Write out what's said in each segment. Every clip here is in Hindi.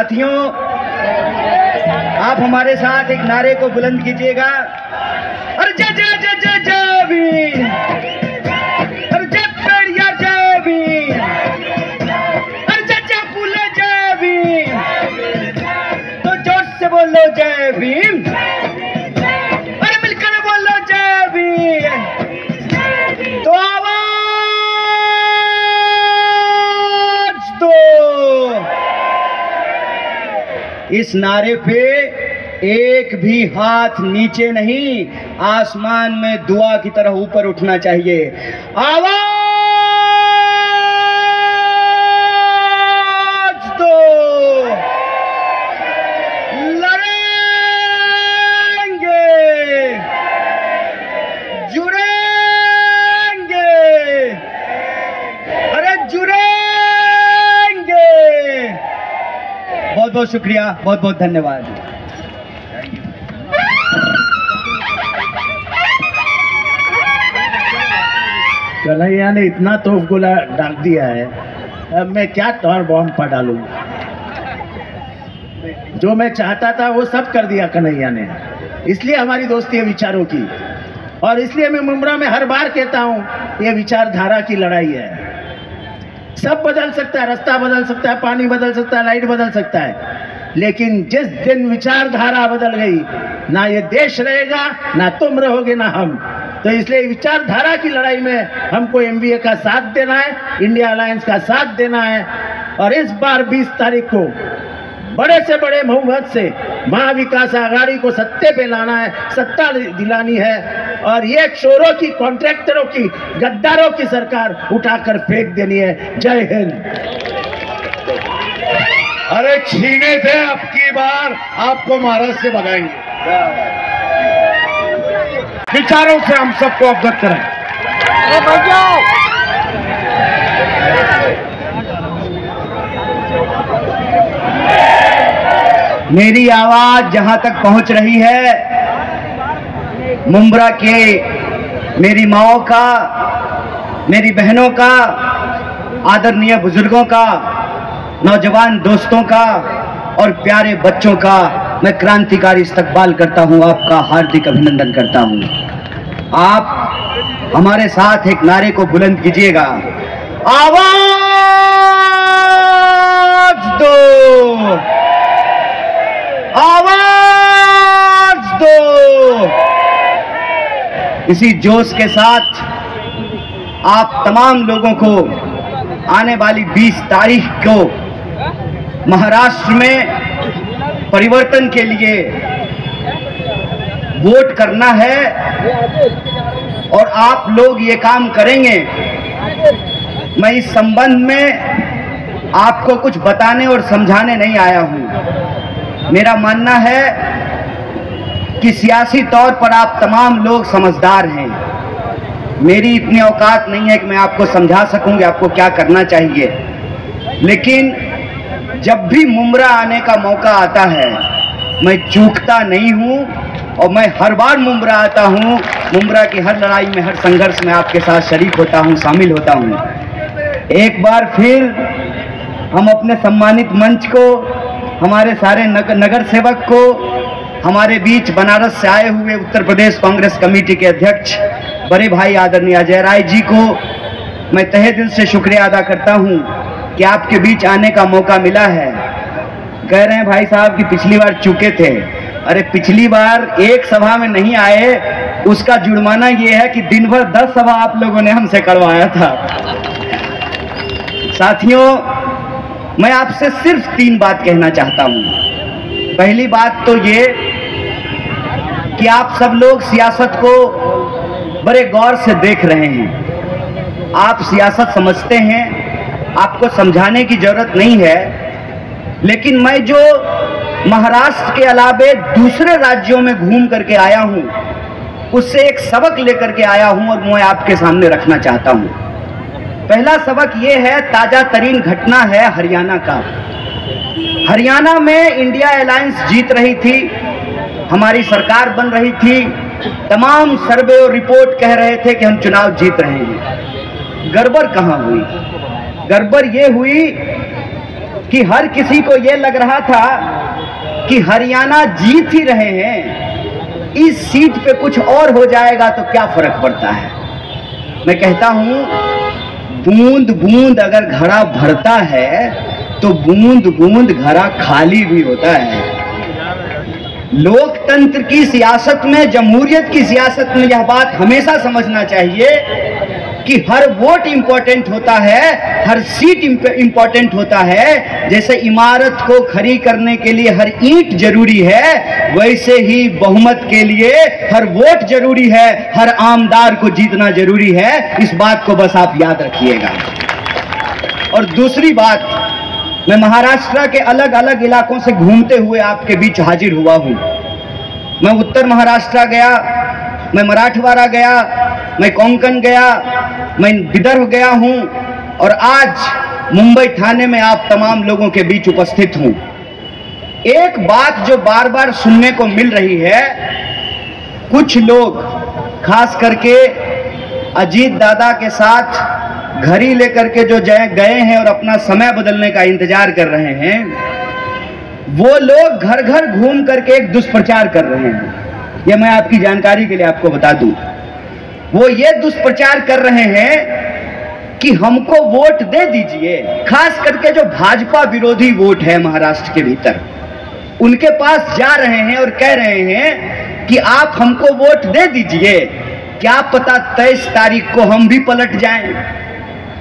साथियों, आप हमारे साथ एक नारे को बुलंद कीजिएगा। अरे जय जय जय जय जय भीम, अरे जय पेरियार जय भीम, अरे जय जय फूले जय भीम, तो जोर से बोलो जय भीम, अरे मिलकर बोलो जय भीम। तो आवाज दो। इस नारे पे एक भी हाथ नीचे नहीं, आसमान में दुआ की तरह ऊपर उठना चाहिए। आवाज दो। लड़ेंगे, जुड़ेंगे, अरे जुड़ेंगे। बहुत बहुत शुक्रिया, बहुत बहुत धन्यवाद। कन्हैया ने इतना तोफ गोला डाल दिया है, अब मैं क्या टॉर बॉम्ब पर डालूं। जो मैं चाहता था वो सब कर दिया कन्हैया ने, इसलिए हमारी दोस्ती है विचारों की, और इसलिए मैं मुंब्रा में हर बार कहता हूँ ये विचारधारा की लड़ाई है। सब बदल सकता है, रास्ता बदल सकता है, पानी बदल सकता है, लाइट बदल सकता है, लेकिन जिस दिन विचारधारा बदल गई, ना ये देश रहेगा, ना तुम रहोगे, ना हम। तो इसलिए विचारधारा की लड़ाई में हमको एमवीए का साथ देना है, इंडिया अलायंस का साथ देना है, और इस बार 20 तारीख को बड़े से बड़े बहुमत से महाविकास आघाड़ी को सत्ते पे लाना है, सत्ता दिलानी है, और ये चोरों की, कॉन्ट्रैक्टरों की, गद्दारों की सरकार उठाकर फेंक देनी है। जय हिंद। अरे छीने थे, अब की बार आपको महाराष्ट्र से भगाएंगे। विचारों से हम सबको अवगत करें। मेरी आवाज जहां तक पहुंच रही है, मुंब्रा के मेरी माओं का, मेरी बहनों का, आदरणीय बुजुर्गों का, नौजवान दोस्तों का और प्यारे बच्चों का मैं क्रांतिकारी इस्तकबाल करता हूं, आपका हार्दिक अभिनंदन करता हूं। आप हमारे साथ एक नारे को बुलंद कीजिएगा। आवाज दो, आवाज दो। इसी जोश के साथ आप तमाम लोगों को आने वाली 20 तारीख को महाराष्ट्र में परिवर्तन के लिए वोट करना है, और आप लोग ये काम करेंगे। मैं इस संबंध में आपको कुछ बताने और समझाने नहीं आया हूं। मेरा मानना है कि सियासी तौर पर आप तमाम लोग समझदार हैं। मेरी इतनी औकात नहीं है कि मैं आपको समझा सकूं कि आपको क्या करना चाहिए, लेकिन जब भी मुंब्रा आने का मौका आता है मैं चूकता नहीं हूं, और मैं हर बार मुंब्रा आता हूं। मुंब्रा की हर लड़ाई में, हर संघर्ष में आपके साथ शरीक होता हूं, शामिल होता हूं। एक बार फिर हम अपने सम्मानित मंच को, हमारे सारे नगर सेवक को, हमारे बीच बनारस से आए हुए उत्तर प्रदेश कांग्रेस कमेटी के अध्यक्ष बड़े भाई आदरणीय अजय राय जी को मैं तहे दिल से शुक्रिया अदा करता हूं कि आपके बीच आने का मौका मिला है। कह रहे हैं भाई साहब कि पिछली बार चूके थे। अरे पिछली बार एक सभा में नहीं आए, उसका जुर्माना ये है कि दिन भर 10 सभा आप लोगों ने हमसे करवाया था। साथियों, मैं आपसे सिर्फ 3 बात कहना चाहता हूं। पहली बात तो ये कि आप सब लोग सियासत को बड़े गौर से देख रहे हैं, आप सियासत समझते हैं, आपको समझाने की जरूरत नहीं है। लेकिन मैं जो महाराष्ट्र के अलावे दूसरे राज्यों में घूम करके आया हूं, उससे एक सबक लेकर के आया हूं और मैं आपके सामने रखना चाहता हूं। पहला सबक ये है, ताजा तरीन घटना है हरियाणा का। हरियाणा में इंडिया अलायंस जीत रही थी, हमारी सरकार बन रही थी, तमाम सर्वे और रिपोर्ट कह रहे थे कि हम चुनाव जीत रहे हैं। गड़बड़ कहां हुई? गड़बड़ ये हुई कि हर किसी को यह लग रहा था कि हरियाणा जीत ही रहे हैं, इस सीट पे कुछ और हो जाएगा तो क्या फर्क पड़ता है। मैं कहता हूं, बूंद बूंद अगर घड़ा भरता है तो बूंद बूंद घड़ा खाली भी होता है। लोकतंत्र की सियासत में, जमहूरियत की सियासत में यह बात हमेशा समझना चाहिए कि हर वोट इंपॉर्टेंट होता है, हर सीट इंपॉर्टेंट होता है। जैसे इमारत को खड़ी करने के लिए हर ईंट जरूरी है, वैसे ही बहुमत के लिए हर वोट जरूरी है, हर आमदार को जीतना जरूरी है। इस बात को बस आप याद रखिएगा। और दूसरी बात, मैं महाराष्ट्र के अलग अलग इलाकों से घूमते हुए आपके बीच हाजिर हुआ हूं। मैं उत्तर महाराष्ट्र गया, मैं मराठवाड़ा गया, मैं कोंकण गया, मैं विदर्भ गया हूं और आज मुंबई थाने में आप तमाम लोगों के बीच उपस्थित हूं। एक बात जो बार बार सुनने को मिल रही है, कुछ लोग खास करके अजीत दादा के साथ घड़ी लेकर के जो गए हैं और अपना समय बदलने का इंतजार कर रहे हैं, वो लोग घर घर घूम करके एक दुष्प्रचार कर रहे हैं। यह मैं आपकी जानकारी के लिए आपको बता दूं। वो ये दुष्प्रचार कर रहे हैं कि हमको वोट दे दीजिए। खास करके जो भाजपा विरोधी वोट है महाराष्ट्र के भीतर, उनके पास जा रहे हैं और कह रहे हैं कि आप हमको वोट दे दीजिए, क्या पता 23 तारीख को हम भी पलट जाएं।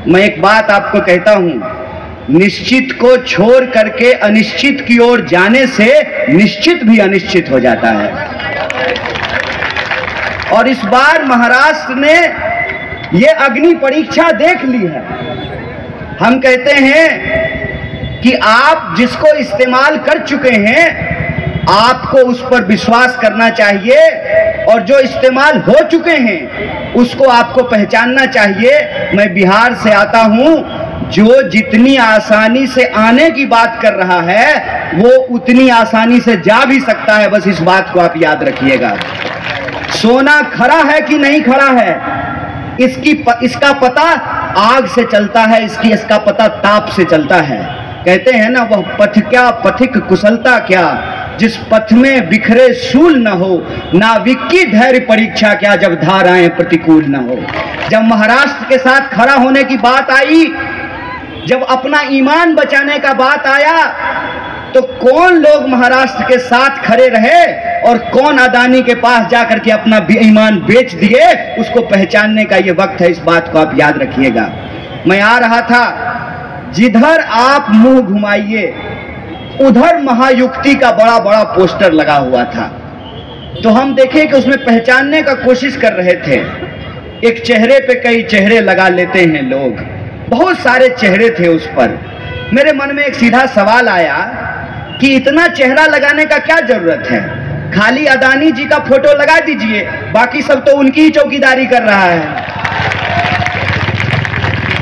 मैं एक बात आपको कहता हूं, निश्चित को छोड़ करके अनिश्चित की ओर जाने से निश्चित भी अनिश्चित हो जाता है। और इस बार महाराष्ट्र ने ये अग्नि परीक्षा देख ली है। हम कहते हैं कि आप जिसको इस्तेमाल कर चुके हैं, आपको उस पर विश्वास करना चाहिए, और जो इस्तेमाल हो चुके हैं उसको आपको पहचानना चाहिए। मैं बिहार से आता हूं, जो जितनी आसानी से आने की बात कर रहा है वो उतनी आसानी से जा भी सकता है। बस इस बात को आप याद रखिएगा। सोना खड़ा है कि नहीं खड़ा है, इसका पता आग से चलता है, इसका पता ताप से चलता है। कहते हैं ना, वह पथ क्या पथिक कुशलता क्या, जिस पथ में बिखरे सूल न हो, नाविक की धैर्य परीक्षा क्या, जब धाराएं प्रतिकूल न हो। जब महाराष्ट्र के साथ खड़ा होने की बात आई, जब अपना ईमान बचाने का बात आया, तो कौन लोग महाराष्ट्र के साथ खड़े रहे और कौन अदानी के पास जाकर के अपना ईमान बेच दिए, उसको पहचानने का ये वक्त है। इस बात को आप याद रखिएगा। मैं आ रहा था, जिधर आप मुंह घुमाइए उधर महायुक्ति का बड़ा बड़ा पोस्टर लगा हुआ था। तो हम देखे कि उसमें पहचानने का कोशिश कर रहे थे। एक चेहरे पे कई चेहरे लगा लेते हैं लोग, बहुत सारे चेहरे थे उस पर। मेरे मन में एक सीधा सवाल आया कि इतना चेहरा लगाने का क्या जरूरत है, खाली अदानी जी का फोटो लगा दीजिए, बाकी सब तो उनकी ही चौकीदारी कर रहा है।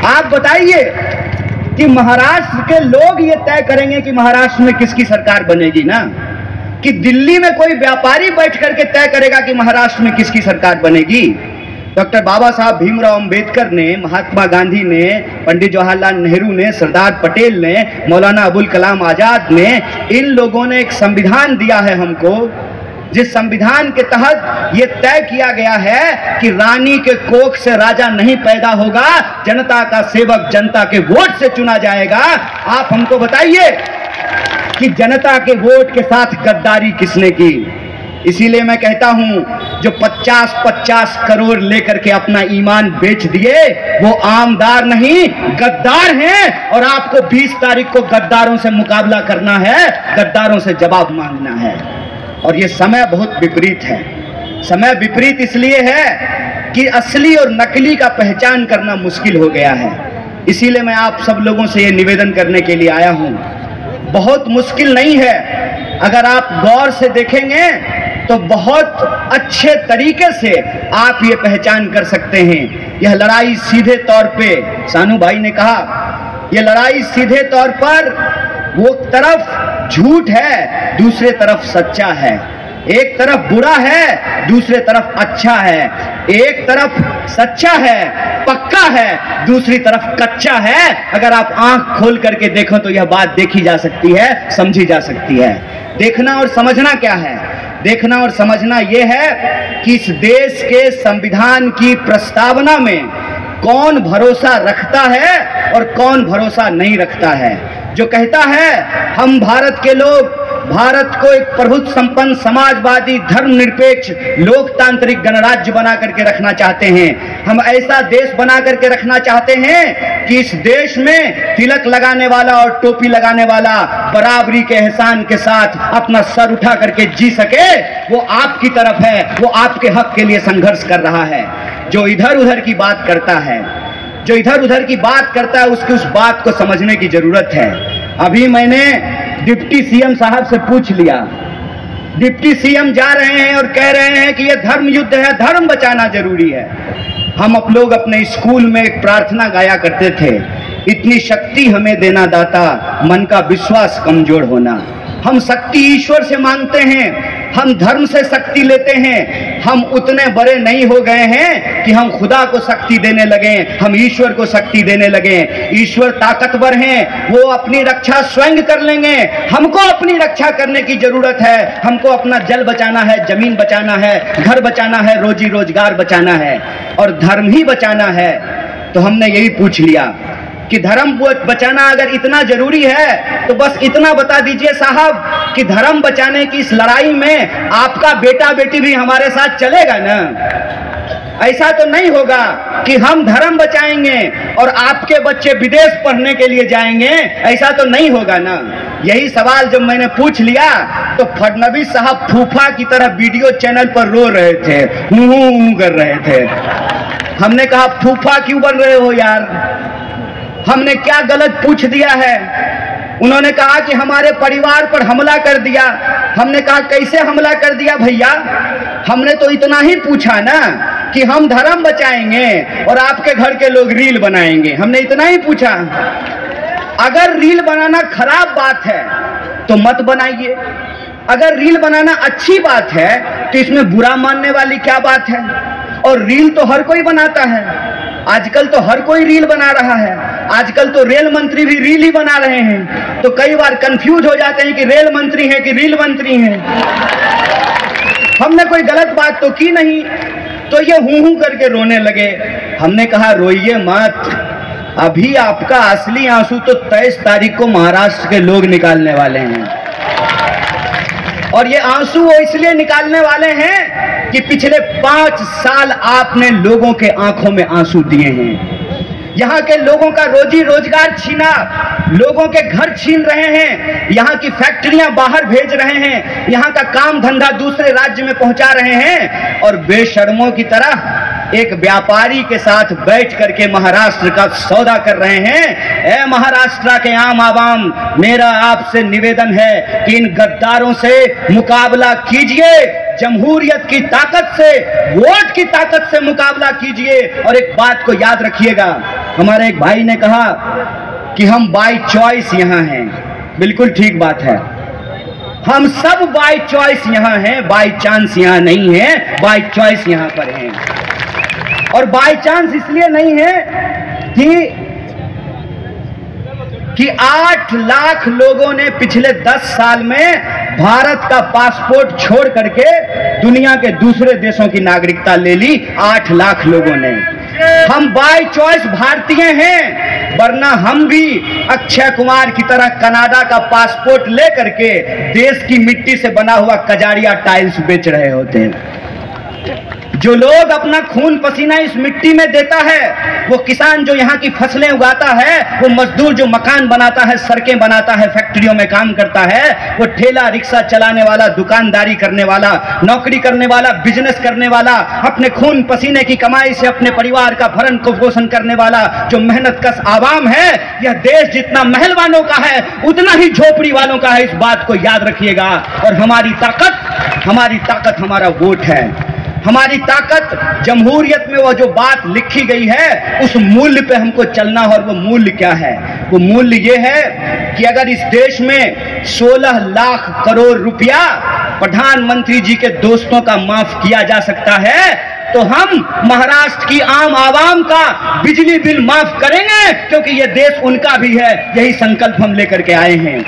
आप बताइए कि महाराष्ट्र के लोग ये तय करेंगे कि महाराष्ट्र में किसकी सरकार बनेगी ना, कि दिल्ली में कोई व्यापारी बैठ करके तय करेगा कि महाराष्ट्र में किसकी सरकार बनेगी। डॉक्टर बाबा साहब भीमराव अंबेडकर ने, महात्मा गांधी ने, पंडित जवाहरलाल नेहरू ने, सरदार पटेल ने, मौलाना अबुल कलाम आजाद ने, इन लोगों ने एक संविधान दिया है हमको, जिस संविधान के तहत ये तय किया गया है कि रानी के कोख से राजा नहीं पैदा होगा, जनता का सेवक जनता के वोट से चुना जाएगा। आप हमको बताइए कि जनता के वोट के साथ गद्दारी किसने की। इसीलिए मैं कहता हूं, जो 50-50 करोड़ लेकर के अपना ईमान बेच दिए, वो आमदार नहीं गद्दार हैं, और आपको 20 तारीख को गद्दारों से मुकाबला करना है, गद्दारों से जवाब मांगना है। और ये समय बहुत विपरीत है। समय विपरीत इसलिए है कि असली और नकली का पहचान करना मुश्किल हो गया है। इसीलिए मैं आप सब लोगों से ये निवेदन करने के लिए आया हूं। बहुत मुश्किल नहीं है, अगर आप गौर से देखेंगे तो बहुत अच्छे तरीके से आप ये पहचान कर सकते हैं। यह लड़ाई सीधे तौर पे, सानू भाई ने कहा, यह लड़ाई सीधे तौर पर वो तरफ झूठ है, दूसरे तरफ सच्चा है। एक तरफ बुरा है, दूसरे तरफ अच्छा है। एक तरफ सच्चा है, पक्का है, दूसरी तरफ कच्चा है। अगर आप आंख खोल करके देखो तो यह बात देखी जा सकती है, समझी जा सकती है। देखना और समझना क्या है? देखना और समझना यह है कि इस देश के संविधान की प्रस्तावना में कौन भरोसा रखता है और कौन भरोसा नहीं रखता है। जो कहता है हम भारत के लोग भारत को एक प्रभुत्व संपन्न समाजवादी धर्मनिरपेक्ष लोकतांत्रिक गणराज्य बना करके रखना चाहते हैं, हम ऐसा देश बना करके रखना चाहते हैं कि इस देश में तिलक लगाने वाला और टोपी लगाने वाला बराबरी के एहसान के साथ अपना सर उठा करके जी सके, वो आपकी तरफ है, वो आपके हक के लिए संघर्ष कर रहा है। जो इधर उधर की बात करता है, जो इधर उधर की बात करता है, उसकी उस बात को समझने की जरूरत है। अभी मैंने डिप्टी सीएम साहब से पूछ लिया, डिप्टी सीएम जा रहे हैं और कह रहे हैं कि यह धर्म युद्ध है, धर्म बचाना जरूरी है। हम आप लोग अपने स्कूल में एक प्रार्थना गाया करते थे, इतनी शक्ति हमें देना दाता, मन का विश्वास कमजोर होना। हम शक्ति ईश्वर से मांगते हैं, हम धर्म से शक्ति लेते हैं। हम उतने बड़े नहीं हो गए हैं कि हम खुदा को शक्ति देने लगे, हम ईश्वर को शक्ति देने लगे। ईश्वर ताकतवर हैं, वो अपनी रक्षा स्वयं कर लेंगे। हमको अपनी रक्षा करने की जरूरत है। हमको अपना जल बचाना है, जमीन बचाना है, घर बचाना है, रोजी रोजगार बचाना है और धर्म ही बचाना है। तो हमने यही पूछ लिया कि धर्म बचाना अगर इतना जरूरी है तो बस इतना बता दीजिए साहब कि धर्म बचाने की इस लड़ाई में आपका बेटा बेटी भी हमारे साथ चलेगा ना। ऐसा तो नहीं होगा कि हम धर्म बचाएंगे और आपके बच्चे विदेश पढ़ने के लिए जाएंगे, ऐसा तो नहीं होगा ना। यही सवाल जब मैंने पूछ लिया तो फडणवीस साहब फूफा की तरह वीडियो चैनल पर रो रहे थे, हूं कर रहे थे। हमने कहा फूफा क्यों बन रहे हो यार, हमने क्या गलत पूछ दिया है? उन्होंने कहा कि हमारे परिवार पर हमला कर दिया। हमने कहा कैसे हमला कर दिया भैया? हमने तो इतना ही पूछा ना कि हम धर्म बचाएंगे और आपके घर के लोग रील बनाएंगे, हमने इतना ही पूछा। अगर रील बनाना खराब बात है तो मत बनाइए, अगर रील बनाना अच्छी बात है तो इसमें बुरा मानने वाली क्या बात है? और रील तो हर कोई बनाता है, आजकल तो हर कोई रील बना रहा है। आजकल तो रेल मंत्री भी रील ही बना रहे हैं, तो कई बार कंफ्यूज हो जाते हैं कि रेल मंत्री हैं कि रील मंत्री हैं। हमने कोई गलत बात तो की नहीं, तो ये हूं करके रोने लगे। हमने कहा रोइए मत, अभी आपका असली आंसू तो 23 तारीख को महाराष्ट्र के लोग निकालने वाले हैं। और ये आंसू वो इसलिए निकालने वाले हैं कि पिछले 5 साल आपने लोगों के आंखों में आंसू दिए हैं। यहाँ के लोगों का रोजी रोजगार छीना, लोगों के घर छीन रहे हैं, यहाँ की फैक्ट्रियां बाहर भेज रहे हैं, यहाँ का काम धंधा दूसरे राज्य में पहुंचा रहे हैं और बेशर्मों की तरह एक व्यापारी के साथ बैठ करके महाराष्ट्र का सौदा कर रहे हैं। ए महाराष्ट्र के आम आवाम, मेरा आपसे निवेदन है कि इन गद्दारों से मुकाबला कीजिए, जमहूरियत की ताकत से, वोट की ताकत से मुकाबला कीजिए। और एक बात को याद रखिएगा, हमारे एक भाई ने कहा कि हम बाय चॉइस यहाँ हैं। बिल्कुल ठीक बात है, हम सब बाय चॉइस यहाँ हैं, बाय चांस यहाँ नहीं है, बाय चॉइस यहाँ पर हैं। और बाय चांस इसलिए नहीं है कि 8 लाख लोगों ने पिछले 10 साल में भारत का पासपोर्ट छोड़ करके दुनिया के दूसरे देशों की नागरिकता ले ली। 8 लाख लोगों ने। हम बाय चॉइस भारतीय हैं, वरना हम भी अक्षय कुमार की तरह कनाडा का पासपोर्ट ले करके देश की मिट्टी से बना हुआ कजारिया टाइल्स बेच रहे होते हैं। जो लोग अपना खून पसीना इस मिट्टी में देता है, वो किसान जो यहाँ की फसलें उगाता है, वो मजदूर जो मकान बनाता है, सड़कें बनाता है, फैक्ट्रियों में काम करता है, वो ठेला रिक्शा चलाने वाला, दुकानदारी करने वाला, नौकरी करने वाला, बिजनेस करने वाला, अपने खून पसीने की कमाई से अपने परिवार का भरण पोषण करने वाला जो मेहनत कश आवाम है, यह देश जितना महल वालों का है उतना ही झोपड़ी वालों का है। इस बात को याद रखिएगा। और हमारी ताकत हमारा वोट है। हमारी ताकत जमहूरियत में वो जो बात लिखी गई है उस मूल्य पे हमको चलना। और वो मूल्य क्या है? वो मूल्य ये है कि अगर इस देश में 16 लाख करोड़ रुपया प्रधानमंत्री जी के दोस्तों का माफ किया जा सकता है, तो हम महाराष्ट्र की आम आवाम का बिजली बिल माफ करेंगे, क्योंकि यह देश उनका भी है। यही संकल्प हम लेकर के आए हैं।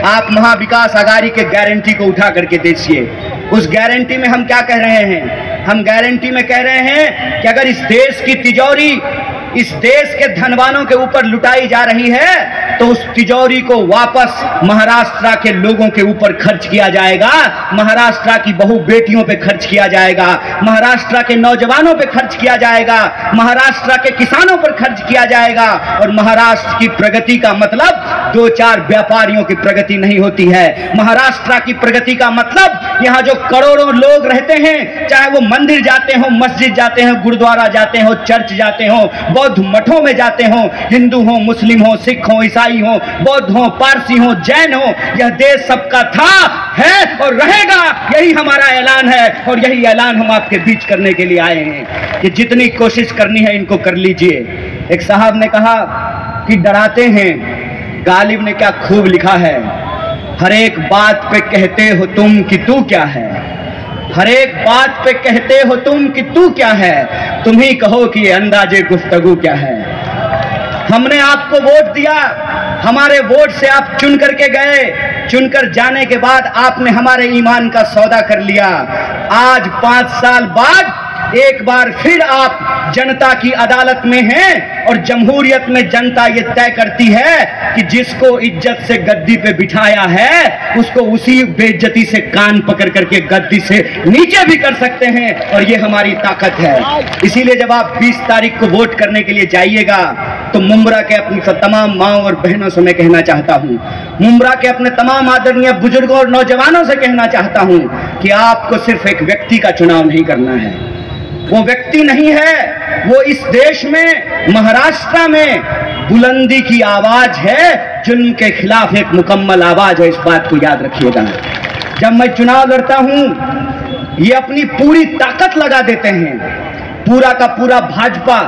आप महाविकास आघाड़ी के गारंटी को उठा करके देखिए। उस गारंटी में हम क्या कह रहे हैं? हम गारंटी में कह रहे हैं कि अगर इस देश की तिजोरी इस देश के धनवानों के ऊपर लुटाई जा रही है, तो उस तिजोरी को वापस महाराष्ट्र के लोगों के ऊपर खर्च किया जाएगा, महाराष्ट्र की बहु बेटियों पे खर्च किया जाएगा, महाराष्ट्र के नौजवानों पे खर्च किया जाएगा, महाराष्ट्र के किसानों पर खर्च किया जाएगा। और महाराष्ट्र की प्रगति का मतलब 2-4 व्यापारियों की प्रगति नहीं होती है। महाराष्ट्र की प्रगति का मतलब यहाँ जो करोड़ों लोग रहते हैं, चाहे वो मंदिर जाते हो, मस्जिद जाते हो, गुरुद्वारा जाते हो, चर्च जाते हो, बौद्ध मठों में जाते हो, हिंदू हो, मुस्लिम हो, सिख हो, ईसाई हो, बौद्ध हो, पारसी हो, जैन हो, यह देश सबका था, है और रहेगा। यही हमारा ऐलान है और यही ऐलान हम आपके बीच करने के लिए आए हैं कि जितनी कोशिश करनी है इनको कर लीजिए। एक साहब ने कहा कि डराते हैं, गालिब ने क्या खूब लिखा है, हर एक बात पे कहते हो तुम कि तू क्या है, हर एक बात पे कहते हो तुम कि तू क्या है, तुम ही कहो कि ये अंदाजे गुफ्तगू क्या है। हमने आपको वोट दिया, हमारे वोट से आप चुन करके गए, चुनकर जाने के बाद आपने हमारे ईमान का सौदा कर लिया। आज 5 साल बाद एक बार फिर आप जनता की अदालत में हैं और जमहूरियत में जनता ये तय करती है कि जिसको इज्जत से गद्दी पे बिठाया है उसको उसी बेइज्जती से कान पकड़ करके गद्दी से नीचे भी कर सकते हैं, और ये हमारी ताकत है। इसीलिए जब आप 20 तारीख को वोट करने के लिए जाइएगा तो मुंब्रा के अपनी तमाम माओ और बहनों से मैं कहना चाहता हूँ, मुंब्रा के अपने तमाम आदरणीय बुजुर्गों और नौजवानों से कहना चाहता हूँ कि आपको सिर्फ एक व्यक्ति का चुनाव नहीं करना है। वो व्यक्ति नहीं है, वो इस देश में, महाराष्ट्र में बुलंदी की आवाज है, जुल्म के खिलाफ एक मुकम्मल आवाज है। इस बात को याद रखिएगा। जब मैं चुनाव लड़ता हूं, ये अपनी पूरी ताकत लगा देते हैं, पूरा का पूरा भाजपा,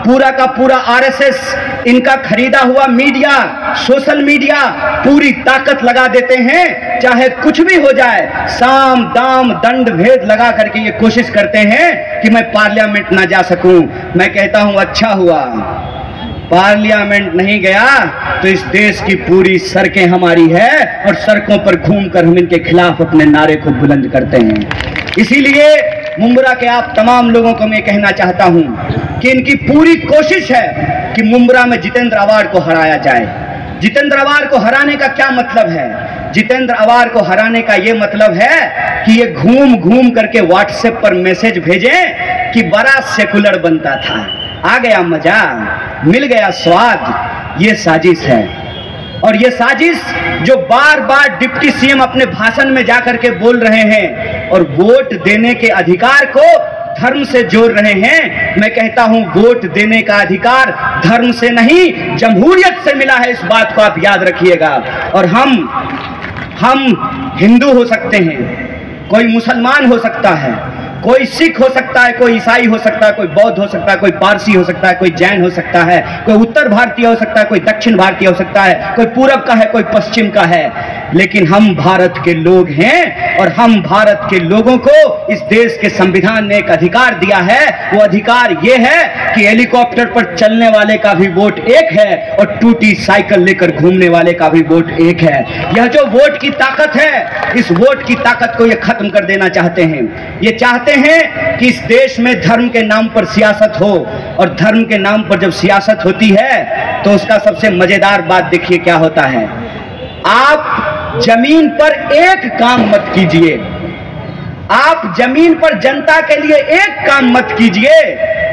पूरा का पूरा आरएसएस, इनका खरीदा हुआ मीडिया, सोशल मीडिया पूरी ताकत लगा देते हैं। चाहे कुछ भी हो जाए, साम दाम दंड भेद लगा करके ये कोशिश करते हैं कि मैं पार्लियामेंट ना जा सकूं। मैं कहता हूं अच्छा हुआ पार्लियामेंट नहीं गया तो इस देश की पूरी सड़कें हमारी है और सड़कों पर घूमकर हम इनके खिलाफ अपने नारे को बुलंद करते हैं। इसीलिए मुंब्रा के आप तमाम लोगों को मैं कहना चाहता हूं कि इनकी पूरी कोशिश है कि मुंब्रा में जितेंद्र अवार्ड को हराया जाए। जितेंद्र अवार्ड को हराने का क्या मतलब है? जितेंद्र अवार्ड को हराने का ये मतलब है कि ये घूम घूम करके व्हाट्सएप पर मैसेज भेजें कि बड़ा सेकुलर बनता था, आ गया मजा, मिल गया स्वाद। ये साजिश है, और ये साजिश जो बार बार डिप्टी सीएम अपने भाषण में जाकर के बोल रहे हैं और वोट देने के अधिकार को धर्म से जोड़ रहे हैं। मैं कहता हूं वोट देने का अधिकार धर्म से नहीं, जमहूरियत से मिला है। इस बात को आप याद रखिएगा। और हम हिंदू हो सकते हैं, कोई मुसलमान हो सकता है, कोई सिख हो सकता है, कोई ईसाई हो सकता है, कोई बौद्ध हो सकता है, कोई पारसी हो सकता है, कोई जैन हो सकता है, कोई उत्तर भारतीय हो सकता है, कोई दक्षिण भारतीय हो सकता है, कोई पूरब का है, कोई पश्चिम का है, लेकिन हम भारत के लोग हैं। और हम भारत के लोगों को इस देश के संविधान ने एक अधिकार दिया है। वो अधिकार ये है कि हेलीकॉप्टर पर चलने वाले का भी वोट एक है और टूटी साइकिल लेकर घूमने वाले का भी वोट एक है। यह जो वोट की ताकत है, इस वोट की ताकत को ये खत्म कर देना चाहते हैं। ये चाहते हैं कि इस देश में धर्म के नाम पर सियासत हो, और धर्म के नाम पर जब सियासत होती है तो उसका सबसे मजेदार बात देखिए क्या होता है। आप जमीन पर एक काम मत कीजिए, आप जमीन पर जनता के लिए एक काम मत कीजिए,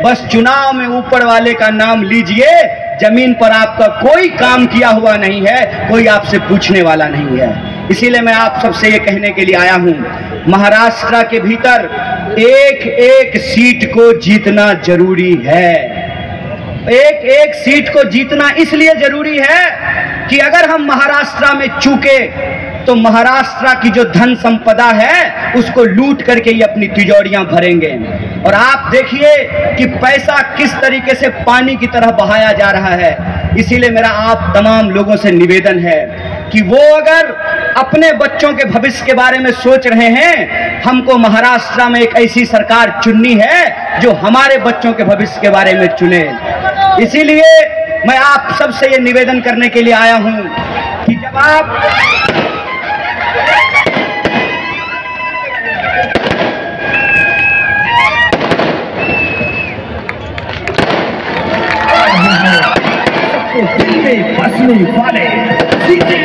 बस चुनाव में ऊपर वाले का नाम लीजिए। जमीन पर आपका कोई काम किया हुआ नहीं है, कोई आपसे पूछने वाला नहीं है। इसीलिए मैं आप सबसे ये कहने के लिए आया हूं, महाराष्ट्र के भीतर एक एक सीट को जीतना जरूरी है। एक एक सीट को जीतना इसलिए जरूरी है कि अगर हम महाराष्ट्र में चूके तो महाराष्ट्र की जो धन संपदा है उसको लूट करके ये अपनी तिजोरियां भरेंगे। और आप देखिए कि पैसा किस तरीके से पानी की तरह बहाया जा रहा है। इसीलिए मेरा आप तमाम लोगों से निवेदन है कि वो अगर अपने बच्चों के भविष्य के बारे में सोच रहे हैं, हमको महाराष्ट्र में एक ऐसी सरकार चुननी है जो हमारे बच्चों के भविष्य के बारे में चुने। इसीलिए मैं आप सबसे ये निवेदन करने के लिए आया हूं कि जब आप दिल में बसने वाले सीधे